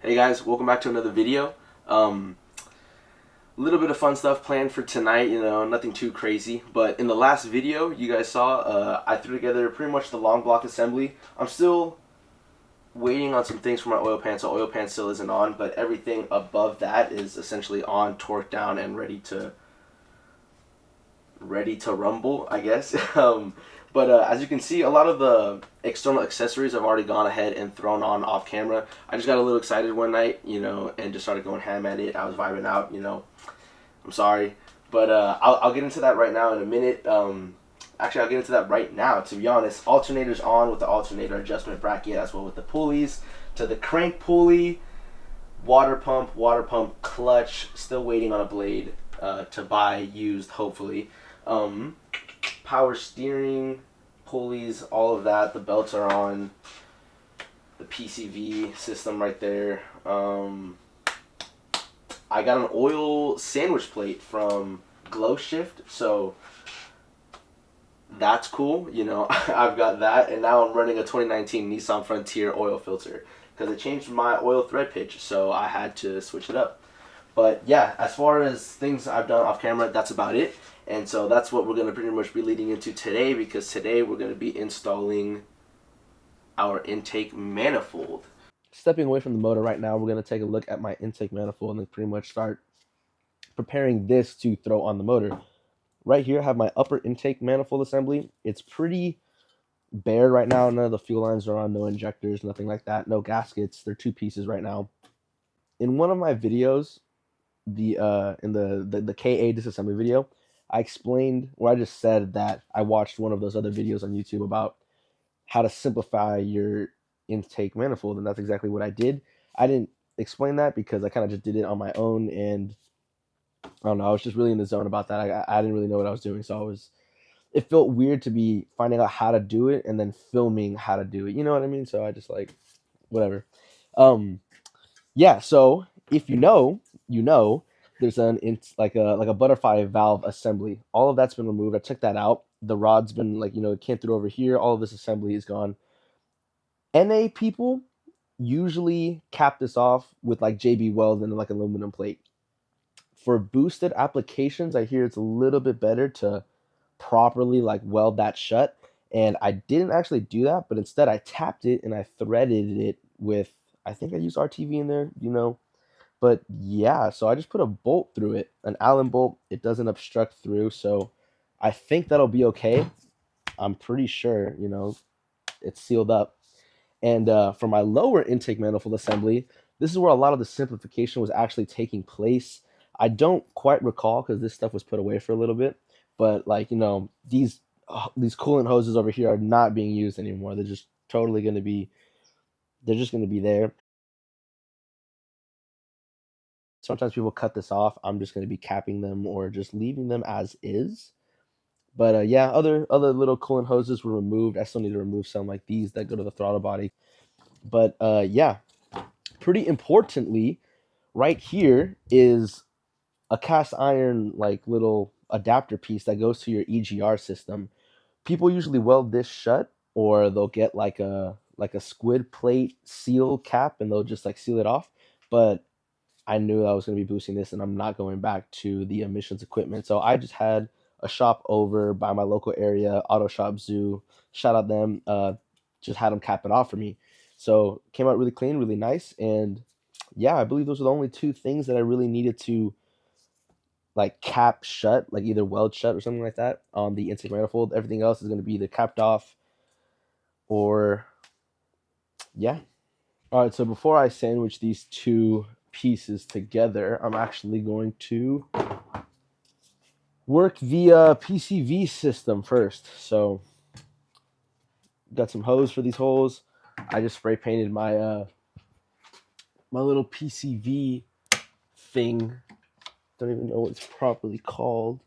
Hey guys, welcome back to another video. A little bit of fun stuff planned for tonight, nothing too crazy. But in the last video you guys saw, I threw together pretty much the long block assembly. I'm still waiting on some things for my oil pan, so oil pan still isn't on, but everything above that is essentially on, torqued down, and ready to rumble, I guess. But as you can see, a lot of the external accessories I've already gone ahead and thrown on off camera. I just got a little excited one night, and just started going ham at it. I was vibing out, I'm sorry. But I'll get into that right now in a minute. Actually, I'll get into that right now, to be honest. Alternators on with the alternator adjustment bracket, as well with the pulleys, to the crank pulley, water pump, clutch. Still waiting on a blade to buy used, hopefully. Power steering, pulleys, all of that. The belts are on. The PCV system right there. I got an oil sandwich plate from Glow Shift, so that's cool. I've got that, and now I'm running a 2019 Nissan Frontier oil filter because it changed my oil thread pitch, so I had to switch it up. But yeah, as far as things I've done off camera, that's about it. And so that's what we're going to pretty much be leading into today, because today we're going to be installing our intake manifold. Stepping away from the motor right now, we're going to take a look at my intake manifold and then pretty much start preparing this to throw on the motor. Right here I have my upper intake manifold assembly. It's pretty bare right now. None of the fuel lines are on, no injectors, nothing like that, no gaskets. They're two pieces right now. In one of my videos, in the KA disassembly video, I explained, or I just said that I watched one of those other videos on YouTube about how to simplify your intake manifold, and that's exactly what I did. I didn't explain that because I kind of just did it on my own, and I don't know, I was just really in the zone about that. I didn't really know what I was doing, so it felt weird to be finding out how to do it and then filming how to do it. You know what I mean? So I just whatever. Yeah. So if you know, there's like a butterfly valve assembly. All of that's been removed. I took that out. The rod's been it came through over here. All of this assembly is gone. NA people usually cap this off with JB Weld and aluminum plate. For boosted applications, I hear it's a little bit better to properly weld that shut. And I didn't actually do that, but instead I tapped it and I threaded it with, I think I used RTV in there, But yeah, so I just put a bolt through it, an Allen bolt. It doesn't obstruct through, so I think that'll be okay. I'm pretty sure, it's sealed up. And for my lower intake manifold assembly, this is where a lot of the simplification was actually taking place. I don't quite recall because this stuff was put away for a little bit, but these coolant hoses over here are not being used anymore. They're just totally going to be, they're just going to be there. Sometimes people cut this off. I'm just going to be capping them or just leaving them as is. But yeah, other little coolant hoses were removed. I still need to remove some like these that go to the throttle body. But yeah, pretty importantly, right here is a cast iron little adapter piece that goes to your EGR system. People usually weld this shut, or they'll get a squid plate seal cap and they'll just seal it off. But I knew I was going to be boosting this, and I'm not going back to the emissions equipment. So I just had a shop over by my local area, Auto Shop Zoo. Shout out them. Just had them cap it off for me. So came out really clean, really nice. And yeah, I believe those are the only two things that I really needed to cap shut, either weld shut or something like that on the intake manifold. Everything else is going to be either capped off or yeah. All right, so before I sandwich these two pieces together, I'm actually going to work the PCV system first. So got some hose for these holes. I just spray painted my my little PCV thing. Don't even know what it's properly called.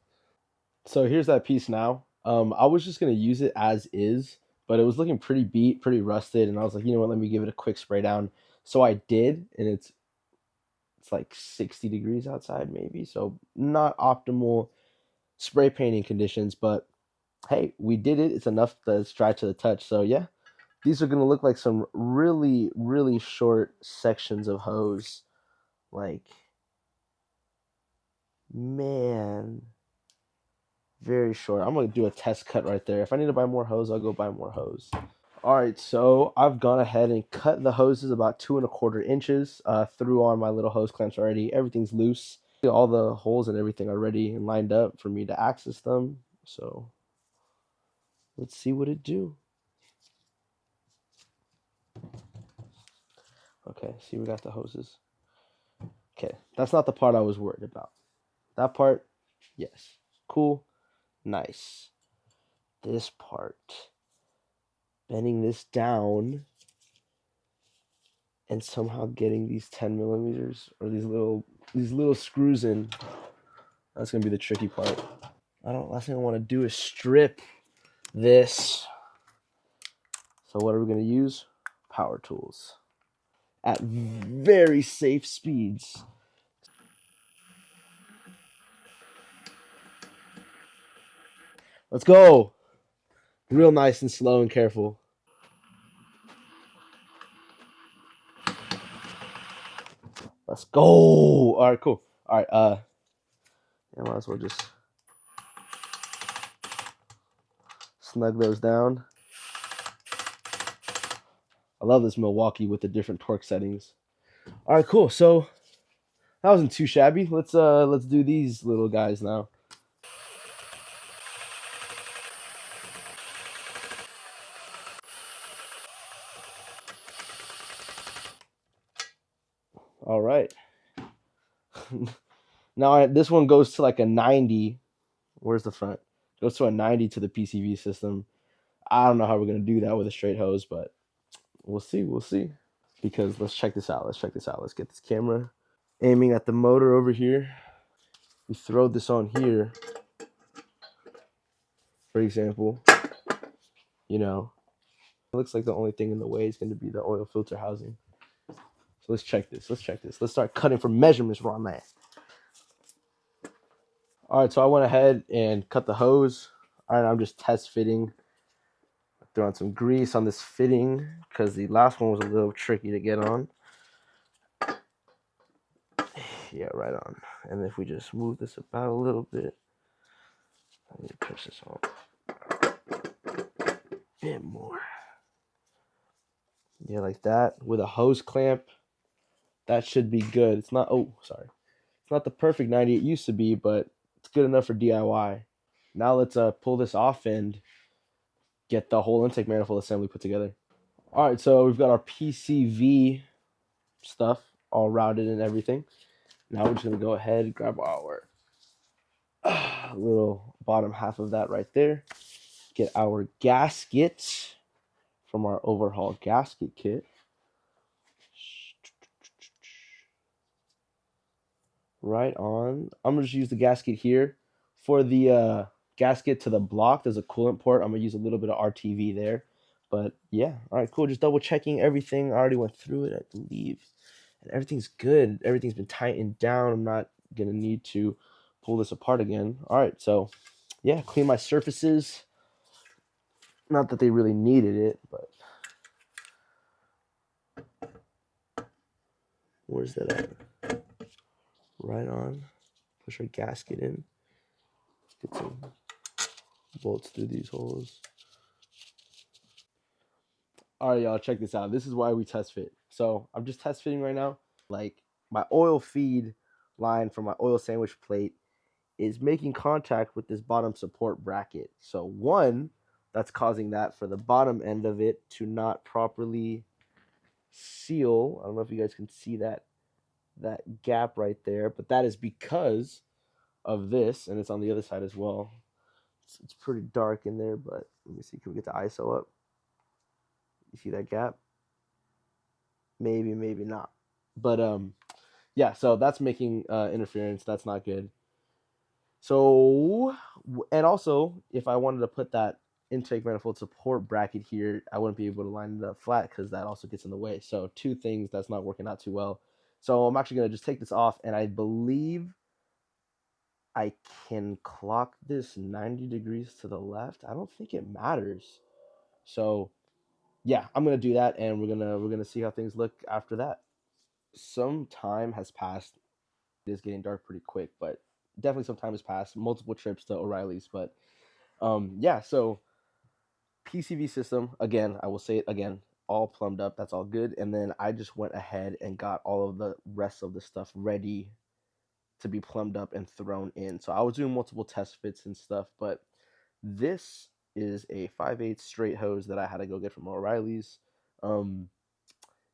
So here's that piece now. I was just gonna use it as is, but it was looking pretty beat, pretty rusted, and I was like, you know what, let me give it a quick spray down. So I did, and it's 60 degrees outside maybe, so not optimal spray painting conditions, but hey, we did it. It's enough that it's dry to the touch. So yeah, these are going to look like some really, really short sections of hose. Like, man, very short. I'm going to do a test cut right there. If I need to buy more hose, I'll go buy more hose. All right, so I've gone ahead and cut the hoses about 2¼ inches. Threw on my little hose clamps already. Everything's loose. All the holes and everything are ready and lined up for me to access them. So let's see what it do. Okay, see, we got the hoses. Okay, that's not the part I was worried about. That part, yes, cool, nice. This part, bending this down and somehow getting these 10 millimeters or these little screws in. That's gonna be the tricky part. Last thing I want to do is strip this. So what are we gonna use? Power tools at very safe speeds. Let's go. Real nice and slow and careful. Let's go. All right, cool. All right, I might as well just snug those down. I love this Milwaukee with the different torque settings. All right, cool. So that wasn't too shabby. Let's do these little guys now. All right. Now this one goes to like a 90. Where's the front? Goes to a 90 to the PCV system. I don't know how we're gonna do that with a straight hose, but we'll see. We'll see. Because let's check this out. Let's check this out. Let's get this camera aiming at the motor over here. We throw this on here, for example. You know, it looks like the only thing in the way is going to be the oil filter housing. So let's check this. Let's check this. Let's start cutting for measurements where I'm at. All right, so I went ahead and cut the hose. All right, I'm just test fitting. Throwing some grease on this fitting because the last one was a little tricky to get on. Yeah, right on. And if we just move this about a little bit, I need to push this on a bit more. Yeah, like that with a hose clamp. That should be good. It's not, oh, sorry. It's not the perfect 90 it used to be, but it's good enough for DIY. Now let's pull this off and get the whole intake manifold assembly put together. All right, so we've got our PCV stuff all routed and everything. Now we're just gonna go ahead and grab our little bottom half of that right there. Get our gasket from our overhaul gasket kit. Right on. I'm gonna just use the gasket here. For the gasket to the block, there's a coolant port. I'm gonna use a little bit of RTV there. But yeah, all right, cool. Just double checking everything. I already went through it, I believe. And everything's good. Everything's been tightened down. I'm not gonna need to pull this apart again. All right, so yeah, clean my surfaces. Not that they really needed it, but where's that at? Right on. Push our gasket in. Let's get some bolts through these holes. All right, y'all, check this out. This is why we test fit. So I'm just test fitting right now. Like my oil feed line from my oil sandwich plate is making contact with this bottom support bracket. So one, that's causing that for the bottom end of it to not properly seal. I don't know if you guys can see that gap right there, but that is because of this, and it's on the other side as well. It's pretty dark in there, but let me see. Can we get the ISO up? You see that gap? Maybe, maybe not. But yeah. So that's making interference. That's not good. So, and also, if I wanted to put that intake manifold support bracket here, I wouldn't be able to line it up flat because that also gets in the way. So two things that's not working out too well. So I'm actually going to just take this off, and I believe I can clock this 90 degrees to the left. I don't think it matters. So yeah, I'm gonna do that, and we're gonna see how things look after that. Some time has passed. It is getting dark pretty quick, but definitely some time has passed. Multiple trips to O'Reilly's, but yeah. So PCV system again. I will say it again. All plumbed up. That's all good. And then I just went ahead and got all of the rest of the stuff ready to be plumbed up and thrown in. So I was doing multiple test fits and stuff, but this is a 5/8 straight hose that I had to go get from O'Reilly's.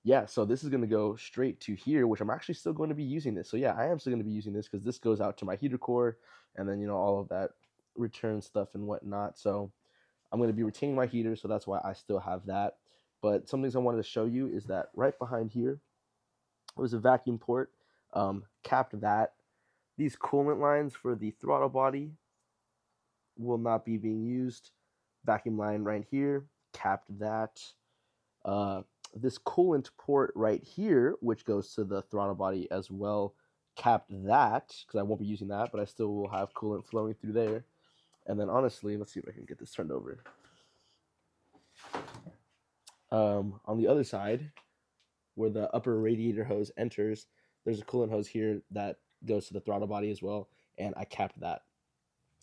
Yeah, so this is going to go straight to here, which I'm actually still going to be using this. So yeah, I am still going to be using this because this goes out to my heater core and then, all of that return stuff and whatnot. So I'm going to be retaining my heater, so that's why I still have that. But some things I wanted to show you is that right behind here was a vacuum port, capped that. These coolant lines for the throttle body will not be being used. Vacuum line right here, capped that. Uh, this coolant port right here, which goes to the throttle body as well, capped that because I won't be using that, but I still will have coolant flowing through there. And then honestly, let's see if I can get this turned over. On the other side, where the upper radiator hose enters, there's a coolant hose here that goes to the throttle body as well, and I capped that.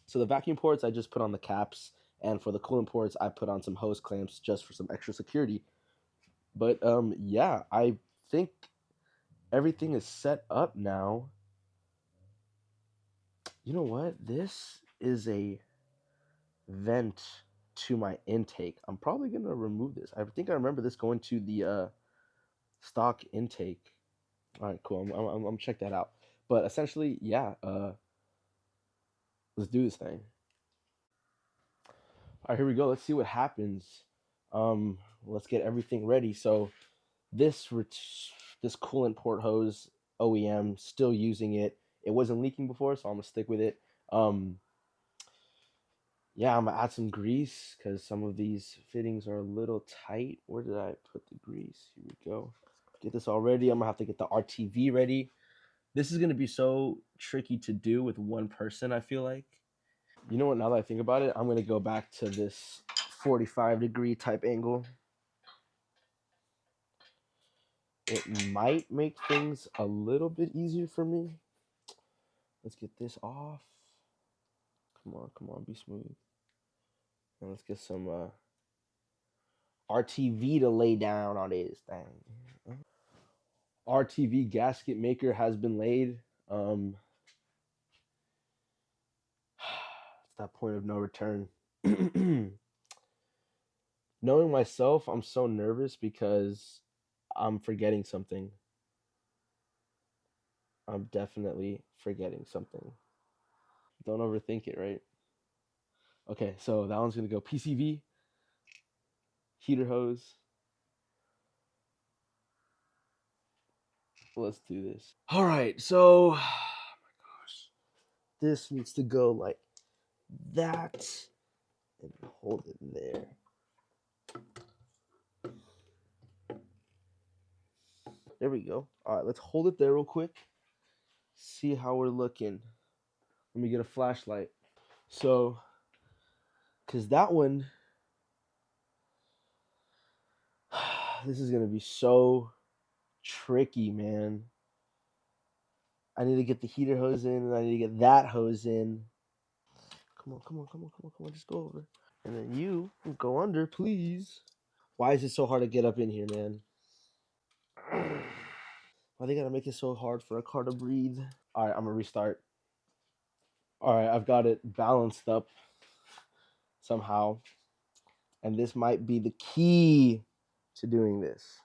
So the vacuum ports I just put on the caps, and for the coolant ports I put on some hose clamps just for some extra security. But yeah, I think everything is set up now. You know what? This is a vent to my intake. I'm probably gonna remove this. I think I remember this going to the stock intake. All right, cool. I'm check that out. But essentially, yeah. Let's do this thing. All right, here we go. Let's see what happens. Let's get everything ready. So this this coolant port hose OEM, still using it. It wasn't leaking before, so I'm gonna stick with it. Yeah, I'm gonna add some grease because some of these fittings are a little tight. Where did I put the grease? Here we go. Get this all ready. I'm gonna have to get the RTV ready. This is gonna be so tricky to do with one person, I feel like. You know what? Now that I think about it, I'm gonna go back to this 45-degree type angle. It might make things a little bit easier for me. Let's get this off. Come on, be smooth. And let's get some RTV to lay down on this thing. RTV gasket maker has been laid. It's that point of no return. Knowing myself, I'm so nervous because I'm forgetting something. I'm definitely forgetting something. Don't overthink it, right? Okay, so that one's gonna go PCV, heater hose. Let's do this. All right, so, oh my gosh, this needs to go like that and hold it there. There we go. All right, let's hold it there real quick. See how we're looking. Let me get a flashlight. So, because that one, this is going to be so tricky, man. I need to get the heater hose in, and I need to get that hose in. Come on, just go over. And then you go under, please. Why is it so hard to get up in here, man? Why they gotta make it so hard for a car to breathe? All right, I'm gonna restart. All right, I've got it balanced up somehow. And this might be the key to doing this.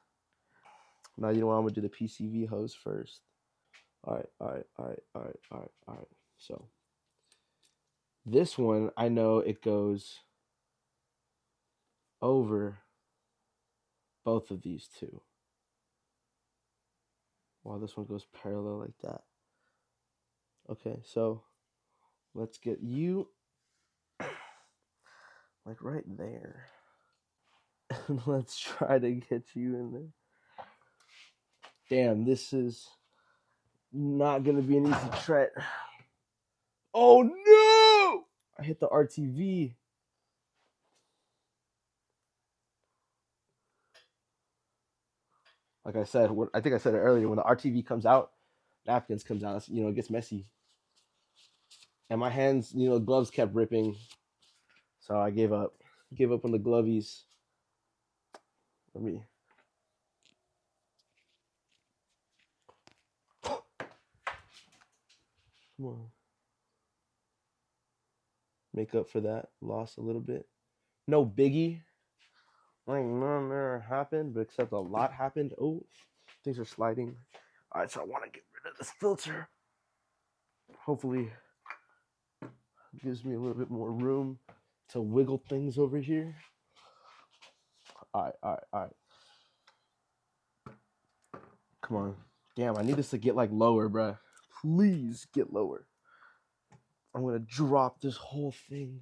Now, you know what? I'm going to do the PCV hose first. All right. So this one, I know it goes over both of these two. While this one goes parallel like that. Okay, so let's get you like right there. And let's try to get you in there. Damn, this is not going to be an easy tret. Oh no! I hit the RTV. Like I said, I think I said it earlier, when the RTV comes out, napkins comes out, it gets messy. And my hands, gloves kept ripping. So I gave up. Gave up on the glovies. Let me. Come on. Make up for that loss a little bit. No biggie. Like none there happened, but except a lot happened. Oh, things are sliding. All right, so I want to get rid of this filter. Hopefully, it gives me a little bit more room to wiggle things over here. All right. Come on. Damn, I need this to get like lower, bruh. Please get lower. I'm gonna drop this whole thing.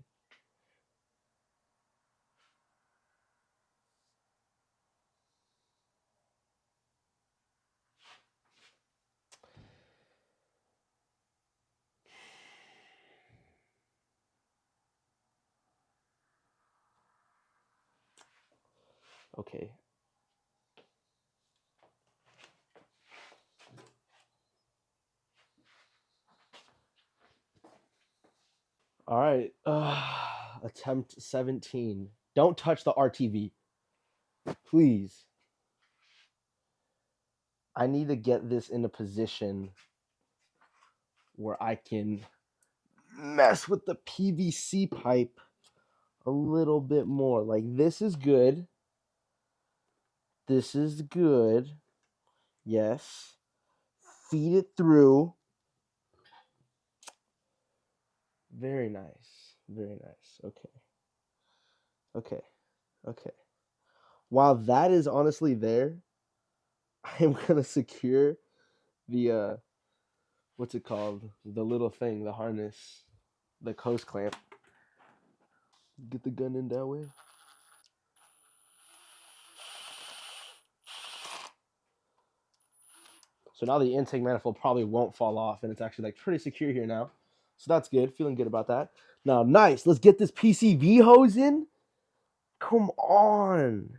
Okay. All right. Attempt 17. Don't touch the RTV. Please. I need to get this in a position where I can mess with the PVC pipe a little bit more. Like, this is good. This is good. Yes. Feed it through. Very nice. Very nice. Okay. While that is honestly there, I am going to secure the, what's it called? The little thing, the harness, the hose clamp. Get the gun in that way. So now the intake manifold probably won't fall off, and it's actually like pretty secure here now. So that's good. Feeling good about that. Now, nice. Let's get this PCV hose in. Come on.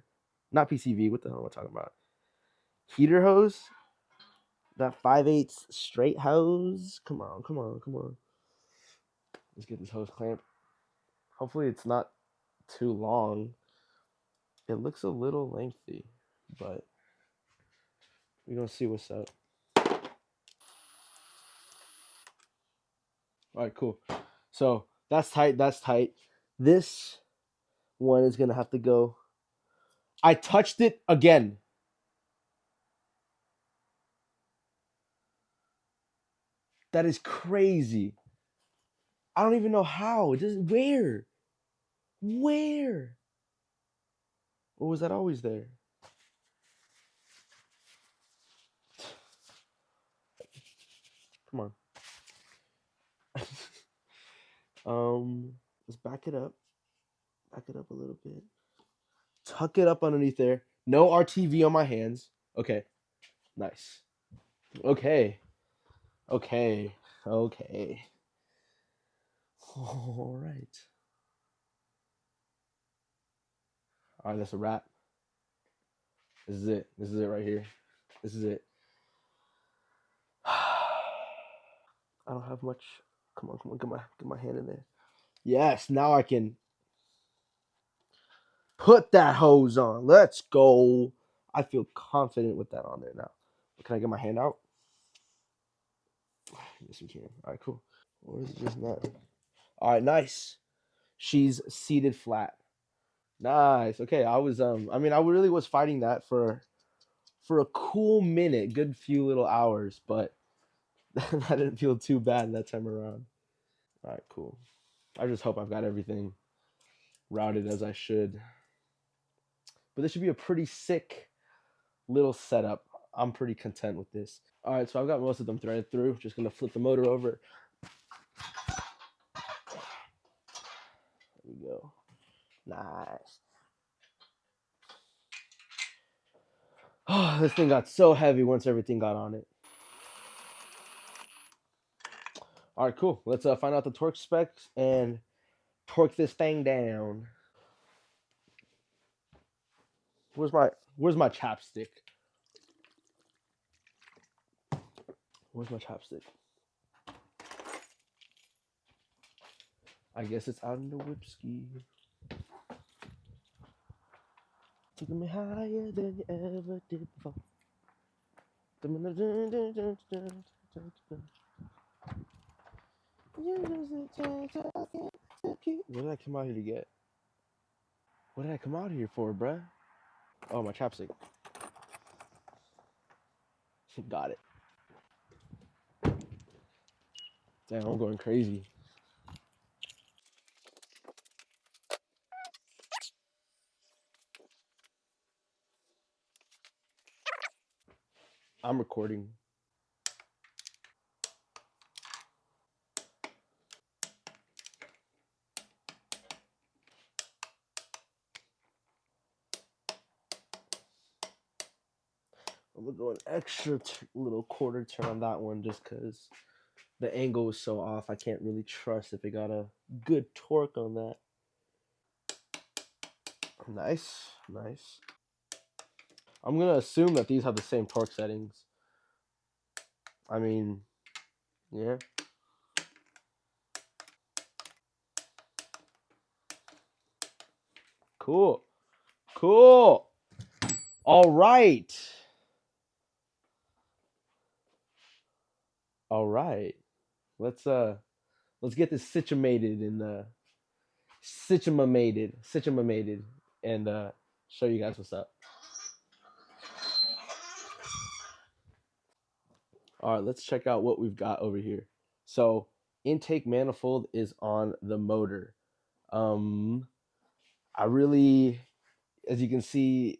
Not PCV. What the hell am I talking about? Heater hose. That 5/8 straight hose. Come on. Let's get this hose clamp. Hopefully it's not too long. It looks a little lengthy, but we're going to see what's up. All right, cool. So that's tight. This one is going to have to go. I touched it again. That is crazy. I don't even know how. Where? Or was that always there? Come on. Let's back it up. Back it up a little bit. Tuck it up underneath there. No RTV on my hands. Okay. Nice. Okay. All right. All right, that's a wrap. This is it right here. This is it. I don't have much. Come on, get my hand in there. Yes, now I can put that hose on. Let's go. I feel confident with that on there now. Can I get my hand out? Yes, we can. All right, cool. Or is it just not? All right, nice. She's seated flat. Nice. Okay, I really was fighting that for a cool minute, good few little hours, but that didn't feel too bad that time around. All right, cool. I just hope I've got everything routed as I should. But this should be a pretty sick little setup. I'm pretty content with this. All right, so I've got most of them threaded through. Just gonna flip the motor over. There we go. Nice. Oh, this thing got so heavy once everything got on it. All right, cool. Let's find out the torque specs and torque this thing down. Where's my chapstick? Where's my chapstick? I guess it's out in the whipski. Taking me higher than you ever did before. What did I come out here to get? What did I come out here for, bruh? Oh, my chapstick. Got it. Damn, I'm going crazy. I'm recording. I'm gonna go an extra little quarter turn on that one just because the angle is so off. I can't really trust if it got a good torque on that. Nice, nice. I'm gonna assume that these have the same torque settings. I mean, yeah. Cool. Cool. All right. All right. Let's get this situated and situated and show you guys what's up. All right, let's check out what we've got over here. So, intake manifold is on the motor. I really, as you can see,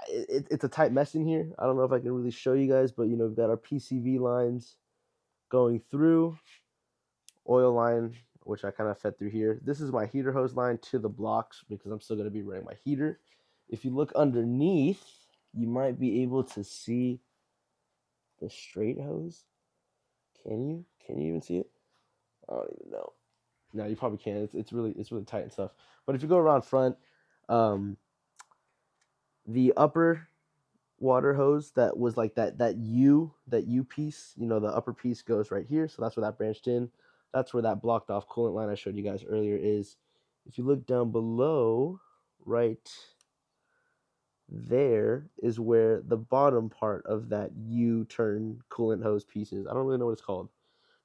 it's a tight mess in here. I don't know if I can really show you guys, but you know, we've got our PCV lines going through, oil line, which I kind of fed through here. This is my heater hose line to the blocks because I'm still going to be running my heater. If you look underneath, you might be able to see the straight hose. Can you? Can you even see it? I don't even know. No, you probably can. It's really tight and stuff. But if you go around front, the upper water hose that was like that U piece, you know, the upper piece goes right here. So that's where that branched in. That's where that blocked off coolant line I showed you guys earlier is. If you look down below, right there is where the bottom part of that U-turn coolant hose piece is. I don't really know what it's called.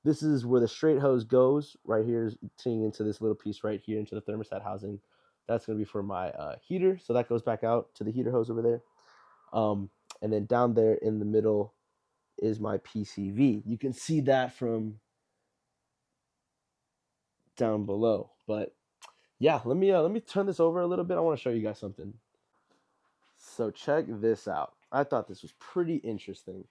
This is where the straight hose goes. Right here is tuning into this little piece right here into the thermostat housing. That's going to be for my heater. So that goes back out to the heater hose over there. And then down there in the middle is my PCV. You can see that from down below. But yeah, let me turn this over a little bit. I want to show you guys something. So check this out. I thought this was pretty interesting.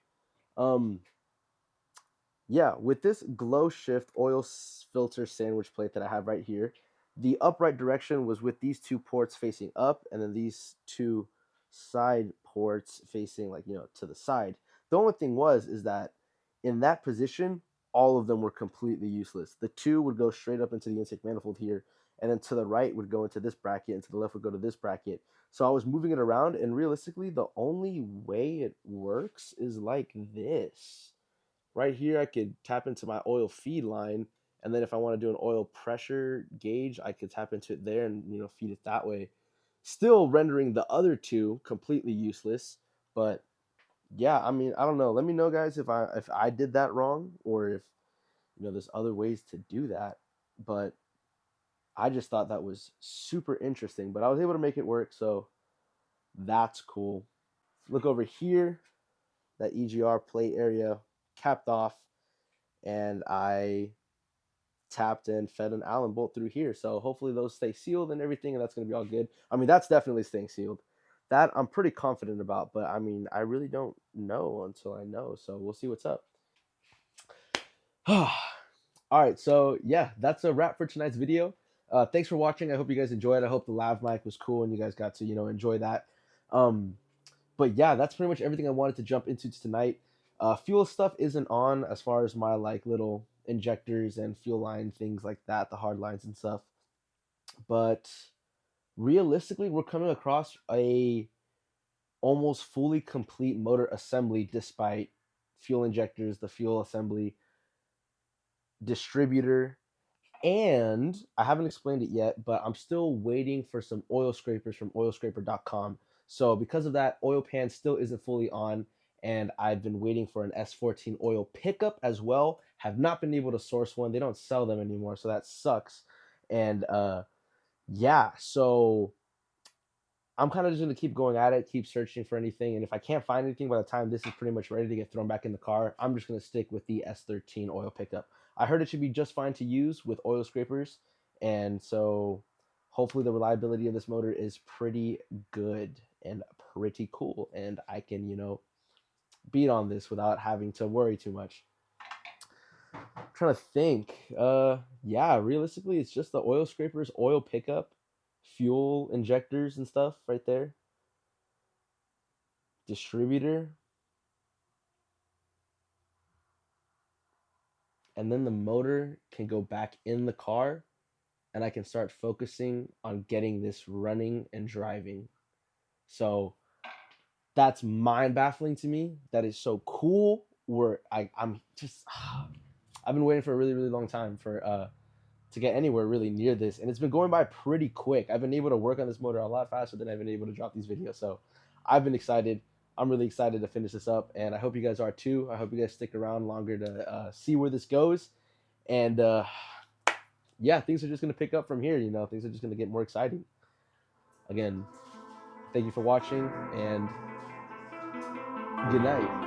Yeah, with this glow shift oil filter sandwich plate that I have right here, the upright direction was with these two ports facing up and then these two side ports facing, like, you know, to the side. The only thing is that in that position, all of them were completely useless. The two would go straight up into the intake manifold here, and then to the right would go into this bracket, and to the left would go to this bracket. So I was moving it around, and realistically, the only way it works is like this. Right here, I could tap into my oil feed line, and then if I want to do an oil pressure gauge, I could tap into it there and, you know, feed it that way. Still rendering the other two completely useless, but yeah, I mean, I don't know. Let me know, guys, if I did that wrong, or if, you know, there's other ways to do that. But I just thought that was super interesting, but I was able to make it work, so that's cool. Look over here, that EGR plate area capped off, and I tapped and fed an Allen bolt through here. So hopefully those stay sealed and everything, and that's going to be all good. I mean, that's definitely staying sealed. That I'm pretty confident about, but I mean, I really don't know until I know. So we'll see what's up. All right, so yeah, that's a wrap for tonight's video. Thanks for watching. I hope you guys enjoyed. I hope the lav mic was cool and you guys got to, you know, enjoy that. But yeah, that's pretty much everything I wanted to jump into tonight. Fuel stuff isn't on as far as my like little injectors and fuel line things like that, the hard lines and stuff. But realistically, we're coming across a almost fully complete motor assembly despite fuel injectors, the fuel assembly, distributor, and I haven't explained it yet, but I'm still waiting for some oil scrapers from oilscraper.com. So because of that, oil pan still isn't fully on, and I've been waiting for an S14 oil pickup as well. Have not been able to source one. They don't sell them anymore, so that sucks. And yeah, so I'm kind of just going to keep going at it, keep searching for anything. And if I can't find anything by the time this is pretty much ready to get thrown back in the car, I'm just going to stick with the S13 oil pickup. I heard it should be just fine to use with oil scrapers. And so hopefully the reliability of this motor is pretty good and pretty cool. And I can, beat on this without having to worry too much. I'm trying to think. Yeah, realistically, it's just the oil scrapers, oil pickup, fuel injectors and stuff right there. Distributor, and then the motor can go back in the car and I can start focusing on getting this running and driving. So that's mind baffling to me. That is so cool. Where I'm just I've been waiting for a really, really long time for to get anywhere really near this, and it's been going by pretty quick. I've been able to work on this motor a lot faster than I've been able to drop these videos. So I've been excited. I'm really excited to finish this up, and I hope you guys are too. I hope you guys stick around longer to see where this goes. And yeah, things are just going to pick up from here. Things are just going to get more exciting. Again, thank you for watching, and good night.